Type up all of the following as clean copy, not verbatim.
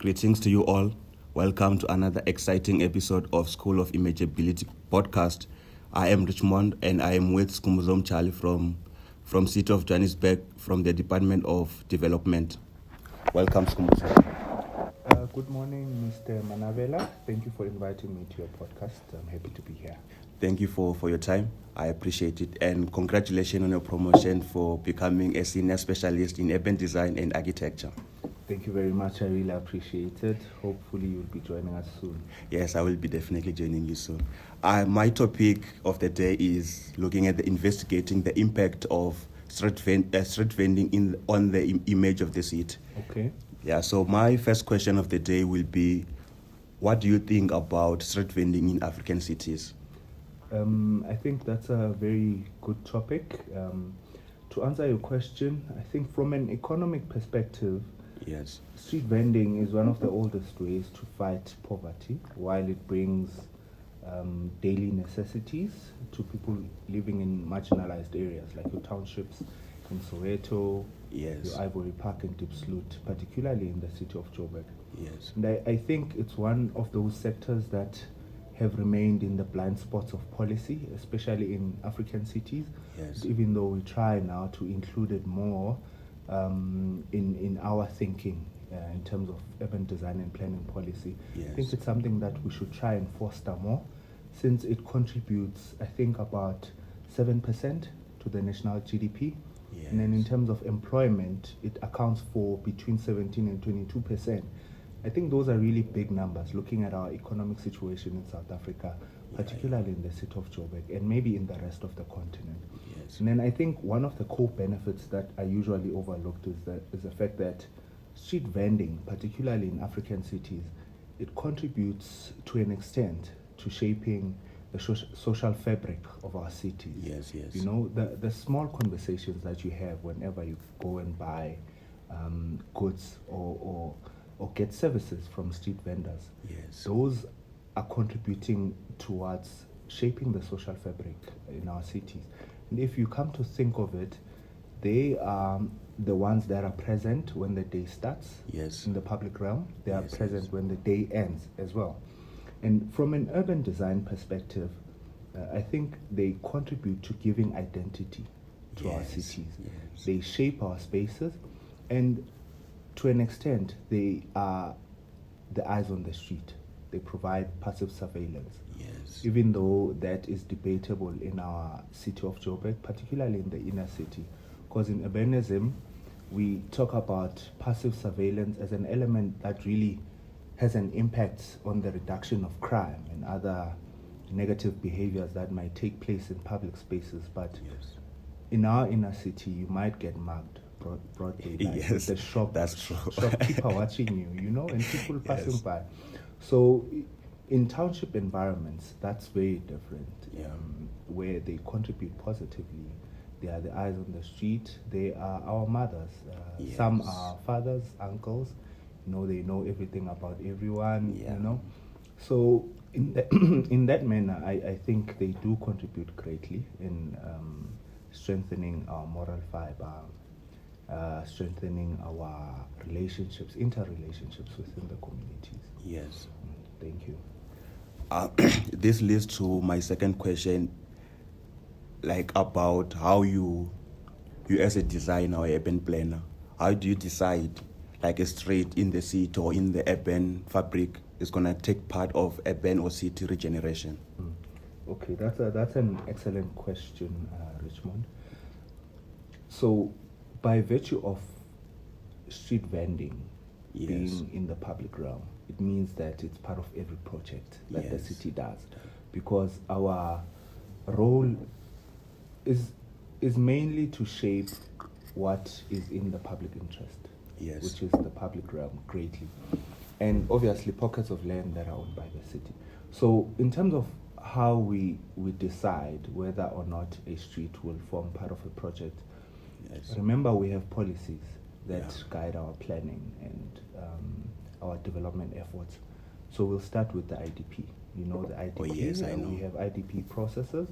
Greetings to you all. Welcome to another exciting episode of School of Imageability podcast. I am Richmond and I am with Skhumbuzo Mtshali from City of Johannesburg from the Department of Development. Welcome, Skhumbuzo. Good morning, Mr. Manavela. Thank you for inviting me to your podcast. I'm happy to be here. Thank you for your time. I appreciate it. And congratulations on your promotion for becoming a senior specialist in urban design and architecture. Thank you very much. I really appreciate it. Hopefully you'll be joining us soon. Yes, I will be definitely joining you soon. My topic of the day is looking at investigating the impact of street vending on the image of the city. Okay. Yeah, so my first question of the day will be, what do you think about street vending in African cities? I think that's a very good topic. To answer your question, I think from an economic perspective, yes, street vending is one of the oldest ways to fight poverty, while it brings daily necessities to people living in marginalized areas like your townships in Soweto, yes, your Ivory Park and Diepsloot, particularly in the city of Joburg. yes, And I think it's one of those sectors that have remained in the blind spots of policy, especially in African cities. yes, Even though we try now to include it more in our thinking in terms of urban design and planning policy. yes, I think it's something that we should try and foster more, since it contributes, I think, about 7% to the national GDP. yes. And then in terms of employment, it accounts for between 17 and 22%. I think those are really big numbers, looking at our economic situation in South Africa, particularly in the city of Joburg, and maybe in the rest of the continent. Yes. And then I think one of the core benefits that are usually overlooked is the fact that street vending, particularly in African cities, it contributes to an extent to shaping the social fabric of our cities. Yes, yes. You know, the small conversations that you have whenever you go and buy goods or get services from street vendors. Yes. Those are contributing towards shaping the social fabric in our cities. And if you come to think of it, they are the ones that are present when the day starts. Yes. In the public realm. They are Yes, present yes. when the day ends as well. And from an urban design perspective, I think they contribute to giving identity to our Yes, cities. yes. They shape our spaces, and to an extent, they are the eyes on the street. They provide passive surveillance. Yes. Even though that is debatable in our city of Joburg, particularly in the inner city. Because in urbanism, we talk about passive surveillance as an element that really has an impact on the reduction of crime and other negative behaviors that might take place in public spaces. But Yes. in our inner city, you might get mugged broad daylight. Yes, with the that's true. shopkeeper watching you, and people passing Yes. by. So in township environments, that's very different, Yeah. where they contribute positively. They are the eyes on the street. They are our mothers. Yes. Some are fathers, uncles. They know everything about everyone. Yeah. So in in that manner, I think they do contribute greatly in strengthening our moral fiber, strengthening our interrelationships within the communities. Yes. Thank you. This leads to my second question, like about how you as a designer or urban planner, how do you decide like a street in the city or in the urban fabric is going to take part of urban or city regeneration? Okay, that's an excellent question, Richmond. So, by virtue of street vending Yes. being in the public realm, it means that it's part of every project that the Yes. city does, because our role is mainly to shape what is in the public interest, Yes. which is the public realm greatly, and obviously pockets of land that are owned by the city. So in terms of how we decide whether or not a street will form part of a project, Yes. remember we have policies that Yeah. guide our planning and our development efforts. So we'll start with the IDP. The IDP. Oh, yes, I know. We have IDP processes.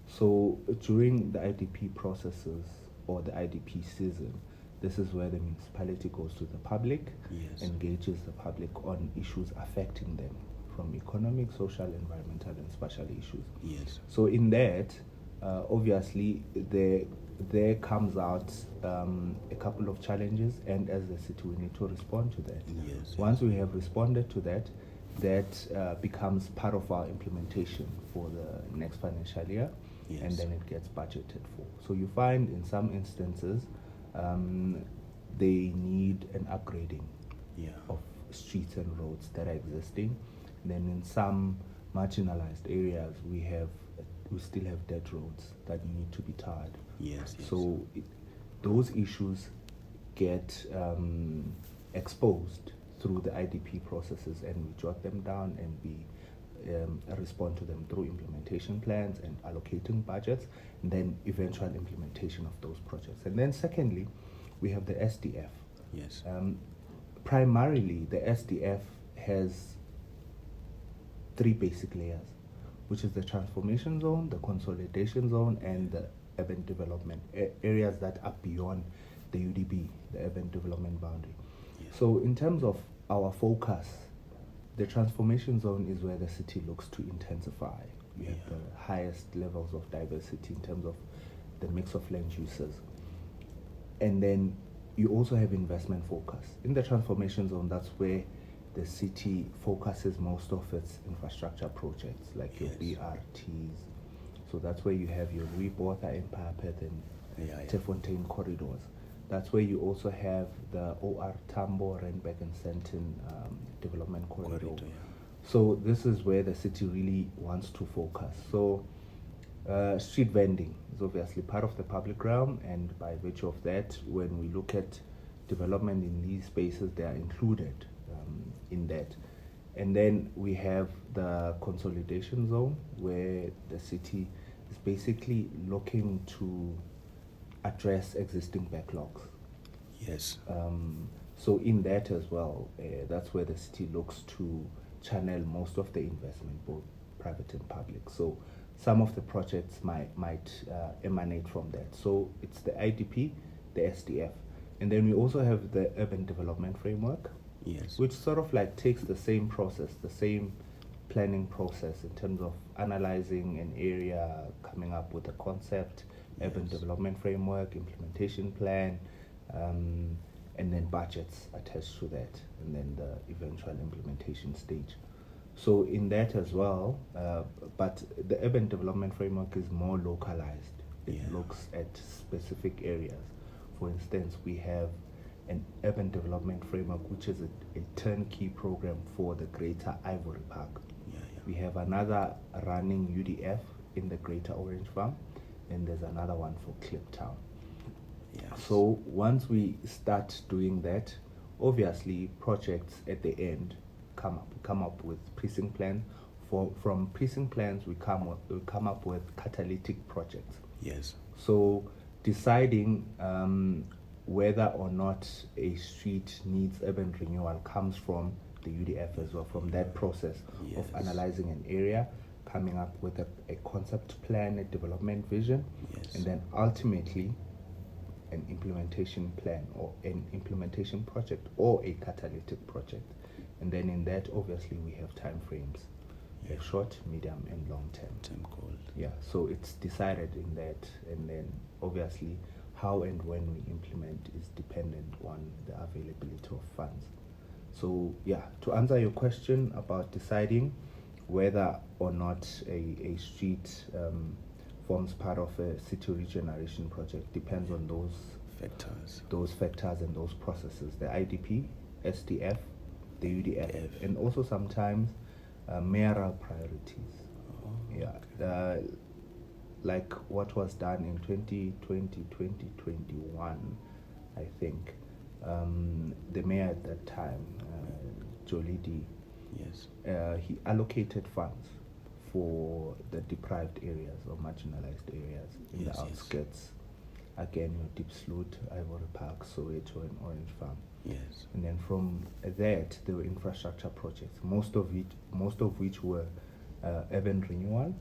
So during the IDP processes or the IDP season, This is where the municipality goes to the public, Yes. engages the public on issues affecting them, from economic, social, environmental, and spatial issues. Yes. So in that, obviously, there comes out a couple of challenges, and as the city, we need to respond to that. Yes. Once we have responded to that, that becomes part of our implementation for the next financial year, Yes. and then it gets budgeted for. So you find in some instances, they need an upgrading Yeah. of streets and roads that are existing. Then in some marginalized areas, we still have dead roads that need to be tarred. Yes. Yes. So those issues get exposed through the IDP processes, and we jot them down, and we respond to them through implementation plans and allocating budgets, and then eventual implementation of those projects. And then secondly, we have the SDF. Yes. Primarily, the SDF has three basic layers, which is the transformation zone, the consolidation zone, and the urban development areas that are beyond the UDB, the urban development boundary. Yes. So in terms of our focus, the transformation zone is where the city looks to intensify. We have Yeah. the highest levels of diversity in terms of the mix of land uses. And then you also have investment focus. In the transformation zone, that's where the city focuses most of its infrastructure projects, like your Yes. BRTs. So that's where you have your Reporter, Empire Path, and Yeah. Yeah. Tefontaine corridors. That's where you also have the OR Tambo, Randburg, and Sandton development corridor. Corridor, yeah. So this is where the city really wants to focus. So street vending is obviously part of the public realm, and by virtue of that, when we look at development in these spaces, they are included in that. And then we have the consolidation zone, where the city is basically looking to address existing backlogs. Yes. So in that as well, that's where the city looks to channel most of the investment, both private and public. So some of the projects might emanate from that. So it's the IDP, the SDF, and then we also have the urban development framework, Yes. which sort of like takes the same process, the same planning process in terms of analyzing an area, coming up with a concept, urban Yes. development framework, implementation plan, and then budgets attached to that, and then the eventual implementation stage. So in that as well, but the urban development framework is more localized. It Yeah. looks at specific areas. For instance, we have an urban development framework, which is a turnkey program for the Greater Ivory Park. Yeah. Yeah. We have another running UDF in the Greater Orange Farm, and there's another one for Kliptown. Yes. So once we start doing that, obviously projects at the end come up with precinct plans. From precinct plans, we come up with catalytic projects. Yes. So deciding whether or not a street needs urban renewal comes from the UDF as well, from that process of Yes. analyzing an area, coming up with a concept plan, a development vision, Yes. and then ultimately an implementation plan or an implementation project or a catalytic project. And then in that, obviously, we have time frames, Yeah. short, medium, and long term. Term called. Yeah, so it's decided in that, and then obviously how and when we implement is dependent on the availability of funds. So yeah, to answer your question about deciding whether or not a street forms part of a city regeneration project depends on those factors and those processes: the IDP, SDF, the UDF, F. and also sometimes mayoral priorities. Oh, Yeah, like what was done in 2020, 2021, I think. The mayor at that time, Jolidi, Yes. he allocated funds for the deprived areas or marginalized areas in Yes, the yes. outskirts. Again, your Deep Sloot, Ivory Park, Soweto, and Orange Farm. Yes. And then from that, there were infrastructure projects, most of which were urban renewal,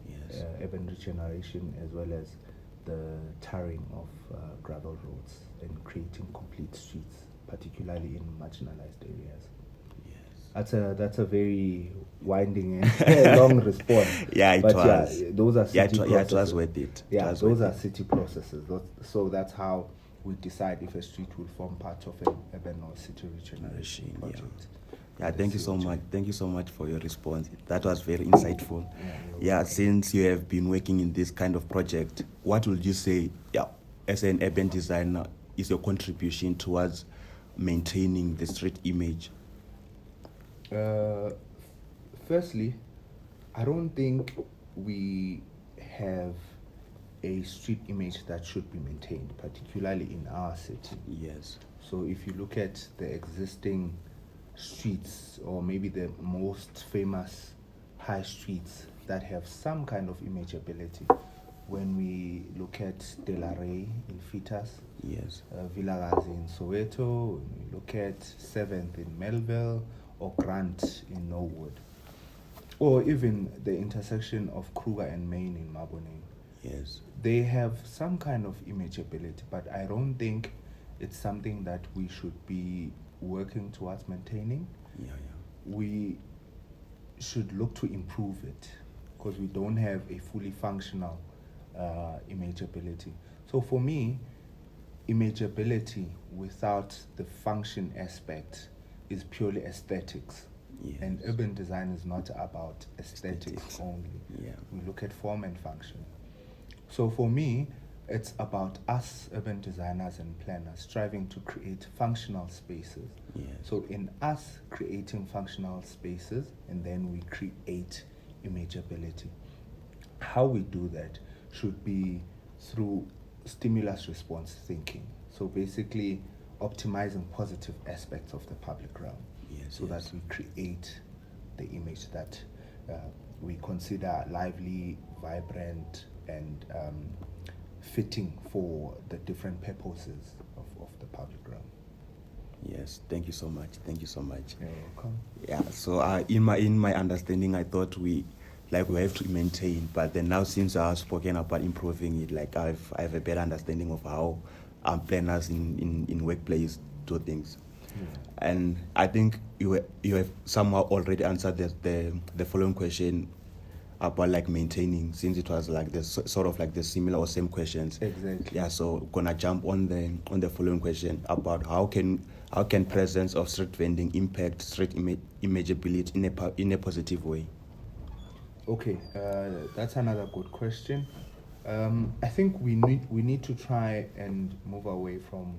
Yes. urban regeneration, as well as the tarring of gravel roads and creating complete streets, particularly in marginalized areas. That's a very winding and long response. Yeah, it but was. Yeah, those are city processes. Yeah, it was worth it. Yeah, those are city processes. So that's how we decide if a street will form part of an urban or city regeneration project. Yeah, thank you so much. Thank you so much for your response. That was very insightful. Yeah, since you have been working in this kind of project, what would you say, as an urban designer, is your contribution towards maintaining the street image? Firstly, I don't think we have a street image that should be maintained, particularly in our city. Yes. So if you look at the existing streets, or maybe the most famous high streets that have some kind of imageability, when we look at De La Rey in Fitas, yes, Vilakazi in Soweto, when we look at 7th in Melville, or Grant in Norwood, or even the intersection of Kruger and Main in Maboneng. Yes, they have some kind of imageability, but I don't think it's something that we should be working towards maintaining. We should look to improve it, because we don't have a fully functional imageability. So for me, imageability without the function aspect is purely aesthetics. Yes. And urban design is not about aesthetics only. Yeah. We look at form and function. So for me, it's about us urban designers and planners striving to create functional spaces. Yes. So in us creating functional spaces, and then we create imageability. How we do that should be through stimulus response thinking. So basically optimizing positive aspects of the public realm, so that we create the image that we consider lively, vibrant, and fitting for the different purposes of the public realm. Yes, thank you so much. Thank you so much. You're welcome. Yeah, so in my understanding, I thought we have to maintain, but then now since I've spoken about improving it, I have a better understanding of how planners in workplace do things. And I think you have somehow already answered the following question about maintaining, since it was sort of the similar or same questions. Exactly. Yeah, so gonna jump on the following question about how can presence of street vending impact street imageability in a positive way? Okay, that's another good question. I think we need to try and move away from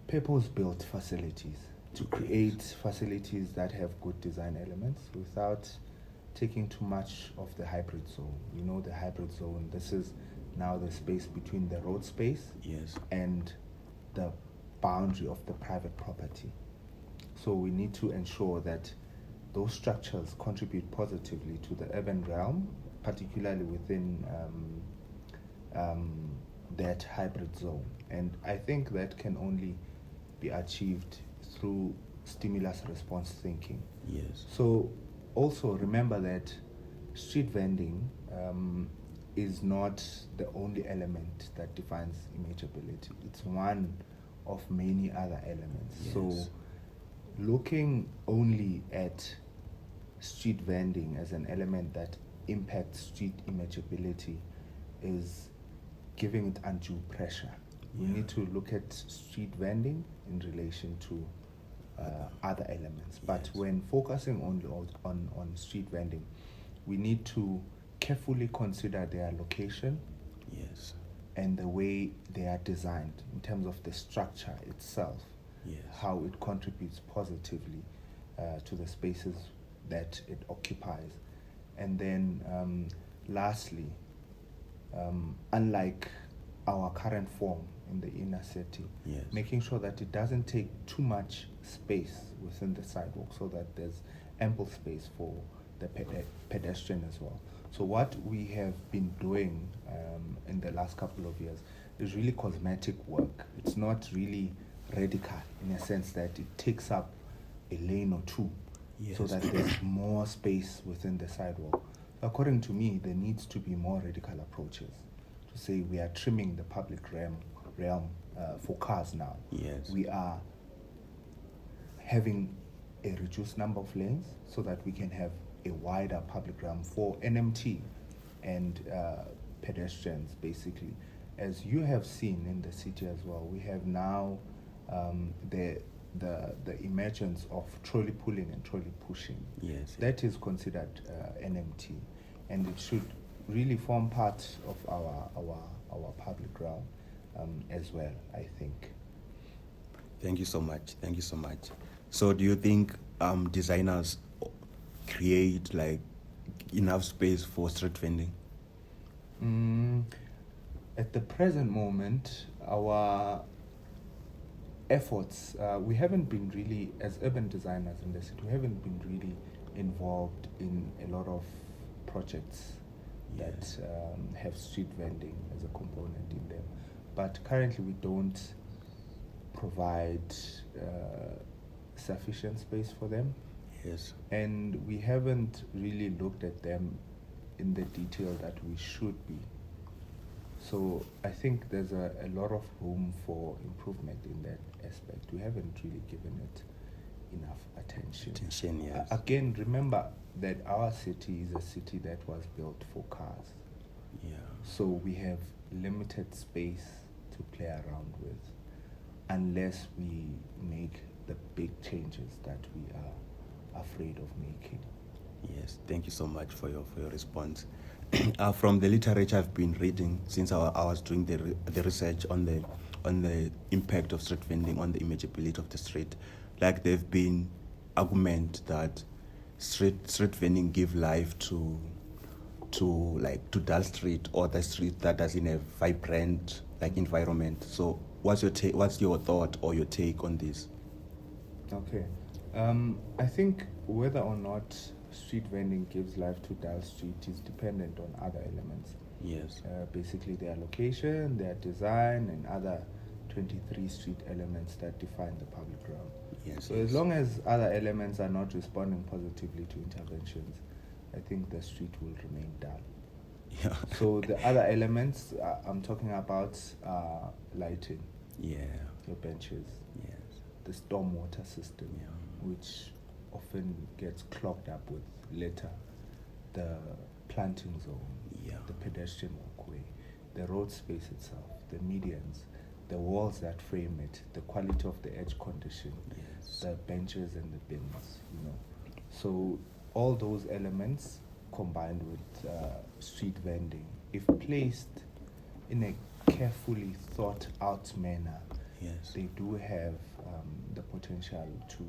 purpose-built facilities to create facilities that have good design elements without taking too much of the hybrid zone. The hybrid zone, this is now the space between the road space and the boundary of the private property. So we need to ensure that those structures contribute positively to the urban realm, particularly within that hybrid zone. And I think that can only be achieved through stimulus response thinking. Yes. So also remember that street vending is not the only element that defines imageability. It's one of many other elements. Yes. So looking only at street vending as an element that impacts street imageability is giving it undue pressure. We need to look at street vending in relation to other elements. But when focusing only on street vending, we need to carefully consider their location and the way they are designed in terms of the structure itself, how it contributes positively to the spaces that it occupies. And then lastly, unlike our current form in the inner city, making sure that it doesn't take too much space within the sidewalk, so that there's ample space for the pedestrian as well. So what we have been doing in the last couple of years is really cosmetic work. It's not really radical in a sense that it takes up a lane or two, so that there's more space within the sidewalk. According to me, there needs to be more radical approaches to say we are trimming the public realm for cars now. Yes. We are having a reduced number of lanes so that we can have a wider public realm for NMT and pedestrians, basically. As you have seen in the city as well, we have now the emergence of trolley pulling and trolley pushing. Yes. That is considered NMT, and it should really form part of our public realm as well, I think. Thank you so much. Thank you so much. So do you think designers create like enough space for street vending? At the present moment, our efforts, we haven't been really, as urban designers in the city, we haven't been really involved in a lot of projects that have street vending as a component in them. But currently we don't provide sufficient space for them. Yes. And we haven't really looked at them in the detail that we should be. So I think there's a lot of room for improvement in that aspect. We haven't really given it enough attention. Yes. Again, remember that our city is a city that was built for cars. Yeah. So we have limited space to play around with unless we make the big changes that we are afraid of making. Yes, thank you so much for your response. From the literature I've been reading since I was doing the research on the impact of street vending on the imageability of the street, like there've been argument that street vending give life to Dull Street or the street that doesn't have vibrant like environment. So what's your thought or your take on this? Okay, I think whether or not street vending gives life to Dull Street is dependent on other elements. Yes. Basically their location, their design, and other 23 street elements that define the public realm. Yes. So as long as other elements are not responding positively to interventions, I think the street will remain dull. Yeah. So the other elements I'm talking about lighting. Yeah. Your benches. Yes. The stormwater system, Yeah. which often gets clogged up with litter, the planting zone, Yeah. the pedestrian walkway, the road space itself, the medians, the walls that frame it, the quality of the edge condition, Yes. the benches and the bins, So all those elements combined with street vending, if placed in a carefully thought out manner, Yes. they do have the potential to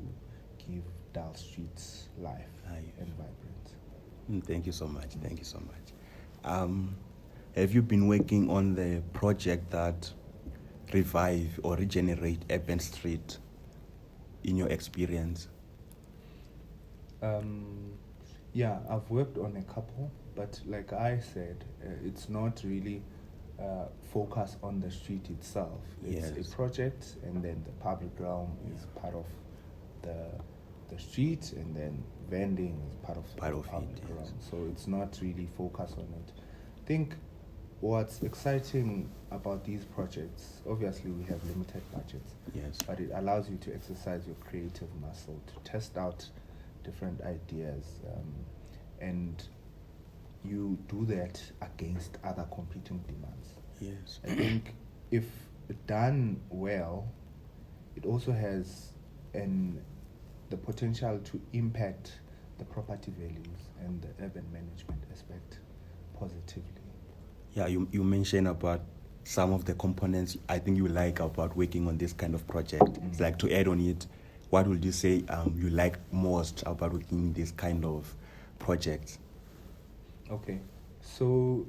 give Dull Streets life and vibrance. Thank you so much. Thank you so much. Have you been working on the project that revive or regenerate Urban Street in your experience? Yeah, I've worked on a couple, but like I said, it's not really focused on the street itself. It's Yes. a project, and then the public realm is part of the street, and then vending is part of the public it, yes. realm. So it's not really focused on it. I think what's exciting about these projects, obviously we have limited budgets, Yes. but it allows you to exercise your creative muscle, to test out different ideas, and you do that against other competing demands. Yes. I think if done well, it also has the potential to impact the property values and the urban management aspect positively. Yeah, you mentioned about some of the components I think you like about working on this kind of project. Mm-hmm. It's like to add on it, what would you say you like most about working in this kind of projects? Okay, so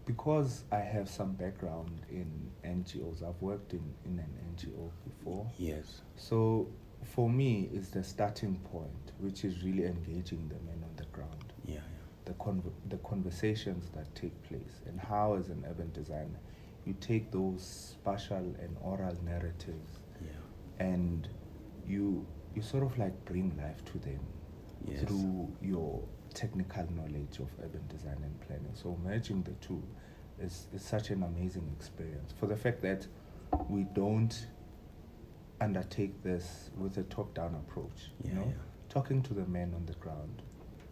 because I have some background in NGOs, I've worked in an NGO before. Yes. So for me, it's the starting point, which is really engaging the men on the ground. Yeah. The conversations that take place, and how, as an urban designer, you take those spatial and oral narratives, Yeah. and you sort of like bring life to them Yes. through your technical knowledge of urban design and planning. So merging the two is such an amazing experience, for the fact that we don't undertake this with a top-down approach, Yeah, yeah. talking to the men on the ground,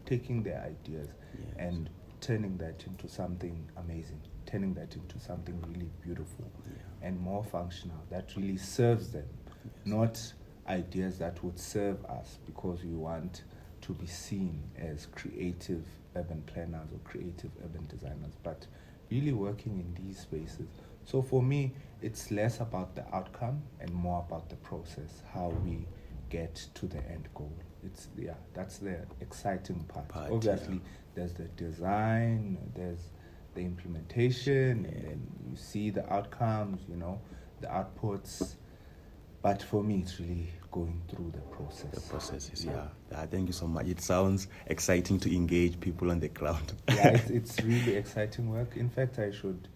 taking their ideas Yes. and turning that into something amazing, turning that into something really beautiful Yeah. and more functional that really serves them, Yes. not ideas that would serve us because we want to be seen as creative urban planners or creative urban designers, but really working in these spaces. So for me, it's less about the outcome and more about the process, how we get to the end goal. That's the exciting part. Obviously, yeah. there's the design, there's the implementation, Yeah. and then you see the outcomes, the outputs. But for me, it's really going through the process. The processes, yeah. Thank you so much. It sounds exciting to engage people on the ground. Yeah, it's really exciting work. In fact, I should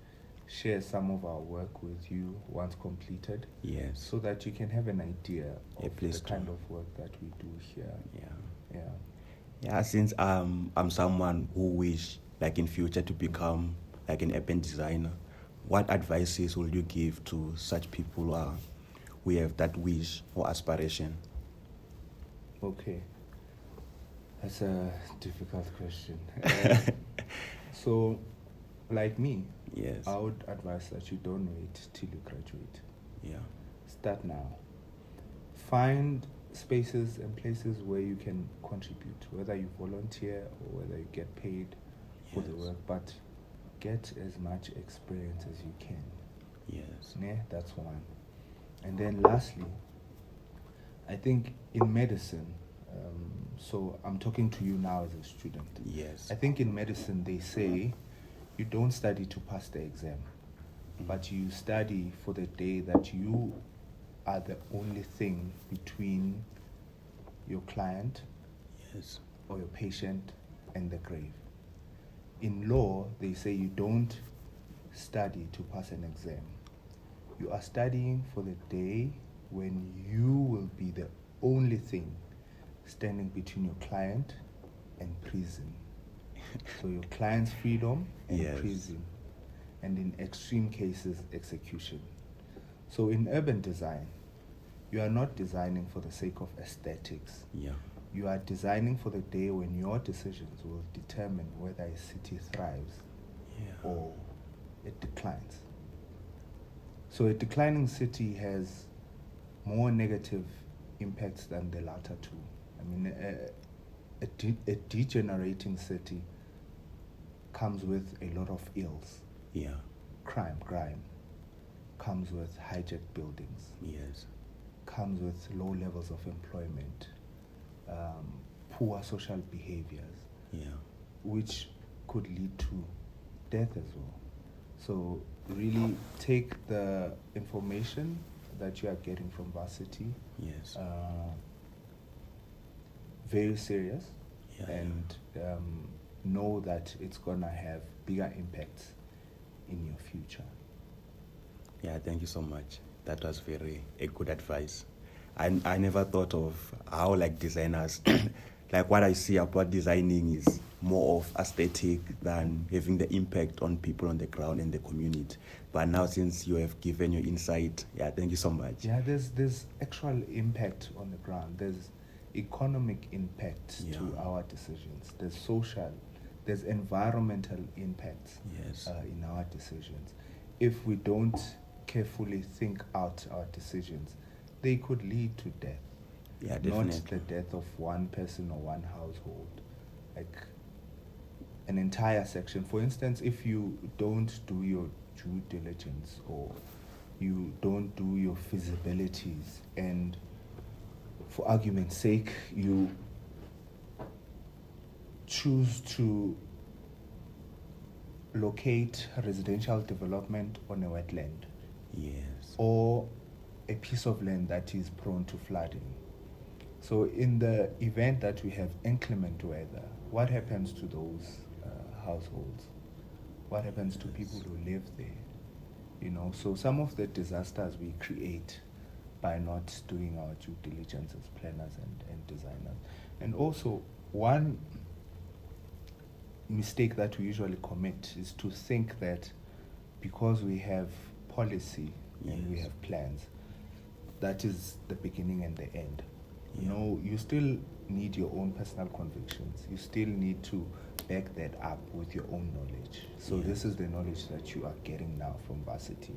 share some of our work with you once completed. Yes. So that you can have an idea of please the do. kind of work that we do here. Yeah. Yeah. Yeah, since I'm someone who wish, like in future, to become like an urban designer, what advices will you give to such people who have that wish or aspiration? Okay. That's a difficult question. So, like me, Yes. I would advise that you don't wait till you graduate. Yeah. Start now. Find spaces and places where you can contribute, whether you volunteer or whether you get paid for the Yes. work, but get as much experience as you can. Yes. Yeah, that's one. And then lastly, I think in medicine, so I'm talking to you now as a student. Yes. I think in medicine they say you don't study to pass the exam, but you study for the day that you are the only thing between your client Yes. or your patient and the grave. In law, they say you don't study to pass an exam. You are studying for the day when you will be the only thing standing between your client and prison. So your client's freedom and Yes. prison, and in extreme cases, execution. So in urban design, you are not designing for the sake of aesthetics. Yeah. You are designing for the day when your decisions will determine whether a city thrives Yeah. or it declines. So a declining city has more negative impacts than the latter two. I mean, a degenerating city comes with a lot of ills. Yeah. Crime, comes with hijacked buildings, Yes. comes with low levels of employment, poor social behaviors, Yeah. which could lead to death as well. So really take the information that you are getting from varsity Yes. very serious, Yeah, and know that it's gonna have bigger impacts in your future. Yeah, thank you so much. That was a good advice. I never thought of how like designers like what I see about designing is more of aesthetic than having the impact on people on the ground and the community. But now since you have given your insight, yeah, thank you so much. Yeah, there's actual impact on the ground. There's economic impact Yeah. to our decisions. There's social, there's environmental impacts Yes. in our decisions. If we don't carefully think out our decisions, they could lead to death. Yeah, Not definitely. the death of one person or one household, like an entire section. For instance, if you don't do your due diligence or you don't do your feasibilities, and for argument's sake, you choose to locate residential development on a wetland Yes. or a piece of land that is prone to flooding. So in the event that we have inclement weather, what happens to those households? What happens to people who live there? So some of the disasters we create by not doing our due diligence as planners and designers. And also, one mistake that we usually commit is to think that because we have policy and we have plans, that is the beginning and the end. You know, you still need your own personal convictions. You still need to back that up with your own knowledge. So this is the knowledge that you are getting now from varsity.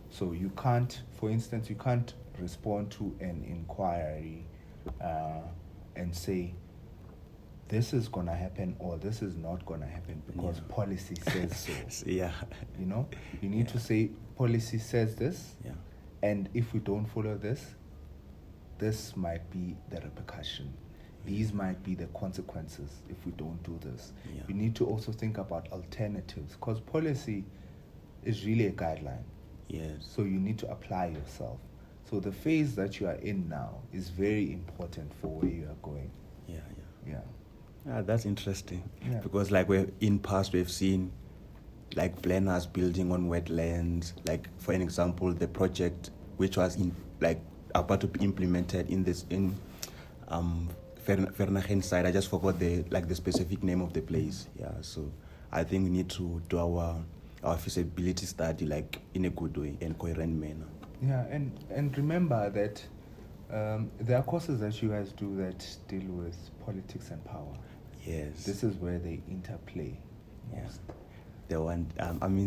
So you can't, for instance, you can't respond to an inquiry and say, this is going to happen or this is not going to happen because policy says so. You know, you need to say policy says this, and if we don't follow this, this might be the repercussion. These might be the consequences if we don't do this. We need to also think about alternatives, because policy is really a guideline. So you need to apply yourself. So the phase that you are in now is very important for where you are going. That's interesting. Because like in past we've seen like planners building on wetlands. Like for an example, the project which was in like about to be implemented in Vereeniging side. I just forgot the specific name of the place. So I think we need to do our feasibility study like in a good way and coherent manner. And remember that there are courses that you guys do that deal with politics and power. This is where they interplay most. The one,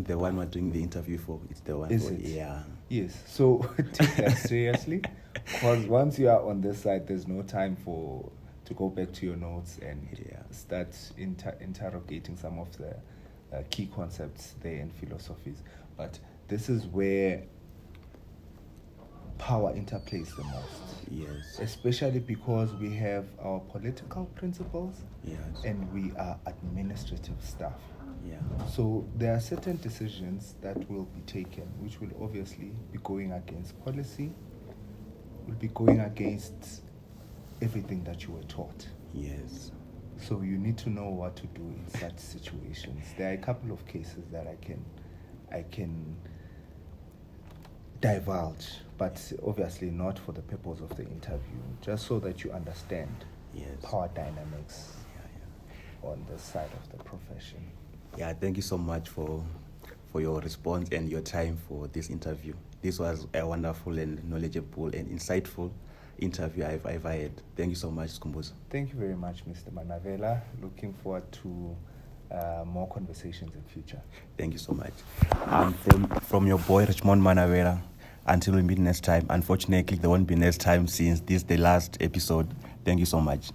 the one we're doing the interview for, it's the one. Is it? Yes. So take that seriously, because once you are on this side, there's no time to go back to your notes and start interrogating some of the key concepts there and philosophies. But this is where power interplays the most. Especially because we have our political principles and we are administrative staff. So there are certain decisions that will be taken which will obviously be going against policy, will be going against everything that you were taught. So you need to know what to do in such situations. There are a couple of cases that I can divulge, but obviously not for the purpose of the interview, just so that you understand power dynamics on the side of the profession. Thank you so much for your response and your time for this interview. This was a wonderful and knowledgeable and insightful interview I've had. Thank you so much, Skhumbuzo. Thank you very much, Mr. Manavela. Looking forward to more conversations in future. Thank you so much. From your boy Richmond Manavela. Until we meet next time. Unfortunately, there won't be next time since this is the last episode. Thank you so much.